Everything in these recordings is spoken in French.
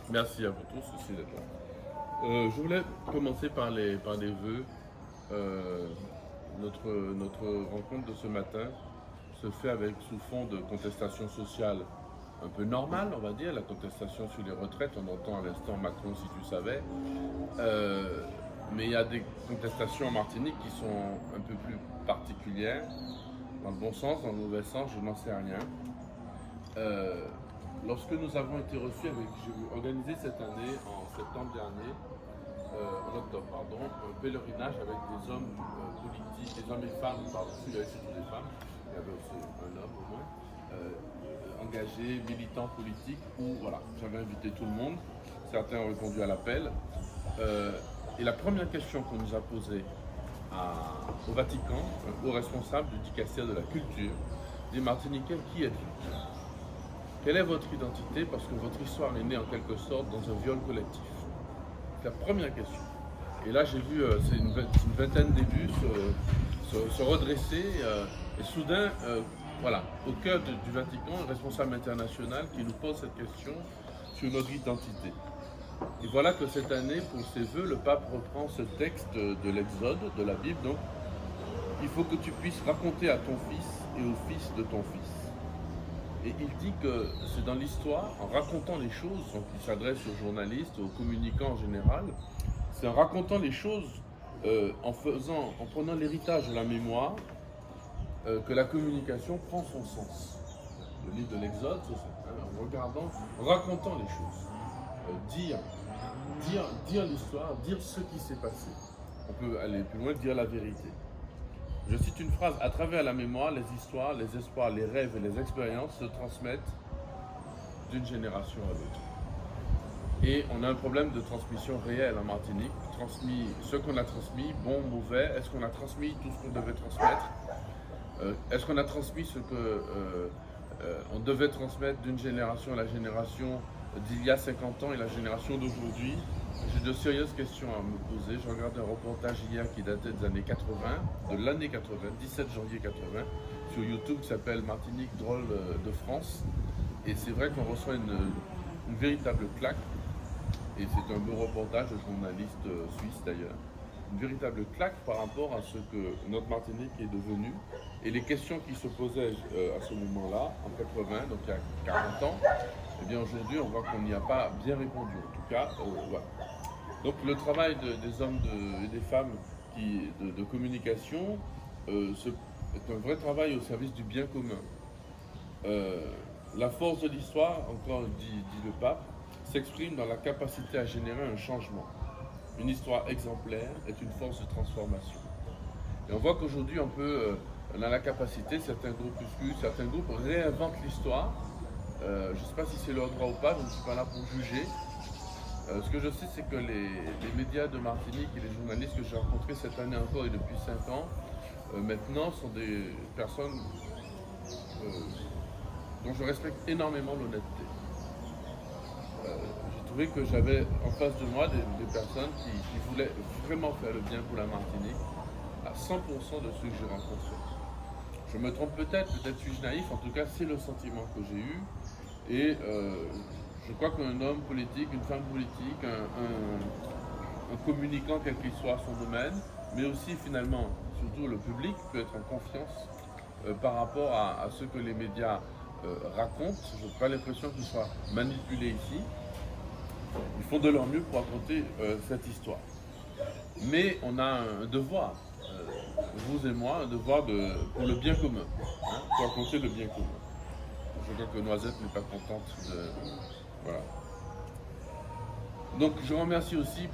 Merci à vous tous aussi d'être là. Je voulais commencer par les vœux. Euh, notre rencontre de ce matin se fait avec sous fond de contestation sociale un peu normale, on va dire, la contestation sur les retraites. On entend à l'instant Macron si tu savais. Euh, mais il y a des contestations en Martinique qui sont un peu plus particulières, dans le bon sens, dans le mauvais sens, je n'en sais rien. Euh, Lorsque nous avons été reçus j'ai organisé cette année, en septembre dernier, en octobre, pardon, un pèlerinage avec des hommes politiques, des hommes et femmes, pardon, il y avait surtout des femmes, il y avait aussi un homme au moins, engagés, militants politiques, où voilà, j'avais invité tout le monde, certains ont répondu à l'appel, et la première question qu'on nous a posée au Vatican, aux responsables du dicastère de la culture, des Martiniquais, qui êtes-vous? Quelle est votre identité? Parce que votre histoire est née en quelque sorte dans un viol collectif. C'est la première question. Et là, j'ai vu c'est une vingtaine d'élus se redresser et soudain, voilà, au cœur du Vatican, un responsable international qui nous pose cette question sur notre identité. Et voilà que cette année, pour ses vœux, le pape reprend ce texte de l'Exode, de la Bible. Donc, il faut que tu puisses raconter à ton fils et au fils de ton fils. Et il dit que c'est dans l'histoire, en racontant les choses, donc il s'adresse aux journalistes, aux communicants en général, c'est en racontant les choses, en prenant l'héritage de la mémoire, que la communication prend son sens. Le livre de l'Exode, c'est ça, hein, en racontant les choses, dire l'histoire, dire ce qui s'est passé. On peut aller plus loin, dire la vérité. Je cite une phrase: à travers la mémoire, les histoires, les espoirs, les rêves et les expériences se transmettent d'une génération à l'autre. Et on a un problème de transmission réelle en Martinique. Ce qu'on a transmis, bon, mauvais, est-ce qu'on a transmis tout ce qu'on devait transmettre? Est-ce qu'on a transmis ce qu'on devait transmettre d'une génération à la génération d'il y a 50 ans et la génération d'aujourd'hui? J'ai de sérieuses questions à me poser. Je regarde un reportage hier qui datait des années 80, de l'année 80, 17 janvier 80, sur YouTube, qui s'appelle Martinique drôle de France. Et c'est vrai qu'on reçoit une véritable claque. Et c'est un beau reportage de journaliste suisse d'ailleurs. Une véritable claque par rapport à ce que notre Martinique est devenue et les questions qui se posaient à ce moment-là, en 80, donc il y a 40 ans. Eh bien aujourd'hui, on voit qu'on n'y a pas bien répondu. En tout cas, voilà. Donc le travail des hommes et des femmes de communication est un vrai travail au service du bien commun. La force de l'histoire, encore dit le pape, s'exprime dans la capacité à générer un changement. Une histoire exemplaire est une force de transformation. Et on voit qu'aujourd'hui, on a la capacité, certains groupes réinventent l'histoire. Je ne sais pas si c'est leur droit ou pas, je ne suis pas là pour juger. Ce que je sais, c'est que les médias de Martinique et les journalistes que j'ai rencontrés cette année encore et depuis 5 ans, maintenant sont des personnes dont je respecte énormément l'honnêteté. J'ai trouvé que j'avais en face de moi des personnes qui voulaient vraiment faire le bien pour la Martinique à 100% de ceux que j'ai rencontrés. Je me trompe peut-être suis-je naïf, en tout cas c'est le sentiment que j'ai eu. Et je crois qu'un homme politique, une femme politique, un communicant quel qu'il soit son domaine, mais aussi finalement, surtout le public, peut être en confiance par rapport à ce que les médias racontent. Je n'ai pas l'impression qu'ils soient manipulés ici. Ils font de leur mieux pour raconter cette histoire. Mais on a un devoir, vous et moi, un devoir pour le bien commun, hein, pour raconter le bien commun. Je crois que Noisette n'est pas contente de... Voilà. Donc je remercie aussi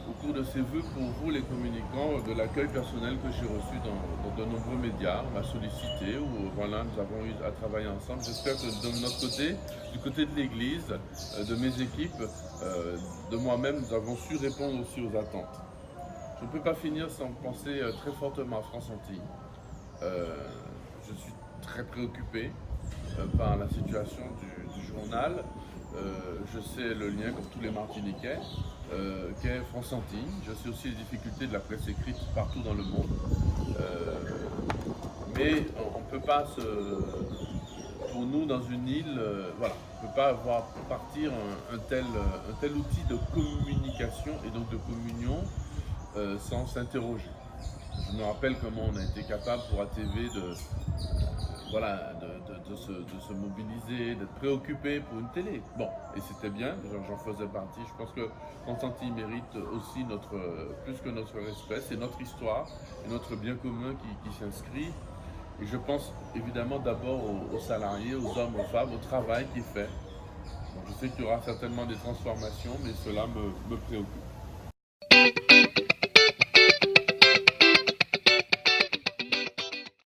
au cours de ces vœux pour vous les communicants de l'accueil personnel que j'ai reçu dans de nombreux médias. On m'a sollicité, voilà, nous avons eu à travailler ensemble. J'espère que de notre côté, du côté de l'Église, de mes équipes, de moi-même, nous avons su répondre aussi aux attentes. Je ne peux pas finir sans penser très fortement à France Antilles. Je suis très préoccupé par la situation du journal. Je sais le lien, comme tous les Martiniquais, qu'est France Antilles. Je sais aussi les difficultés de la presse écrite partout dans le monde. Mais on ne peut pas pour nous, dans une île, voilà, on ne peut pas voir partir un tel outil de communication et donc de communion sans s'interroger. Je me rappelle comment on a été capable pour ATV voilà, de se mobiliser, d'être préoccupé pour une télé. Bon, et c'était bien, j'en faisais partie. Je pense que Constantine mérite aussi plus que notre respect, c'est notre histoire et notre bien commun qui s'inscrit. Et je pense évidemment d'abord aux salariés, aux hommes, aux femmes, au travail qui est fait. Donc je sais qu'il y aura certainement des transformations, mais cela me préoccupe.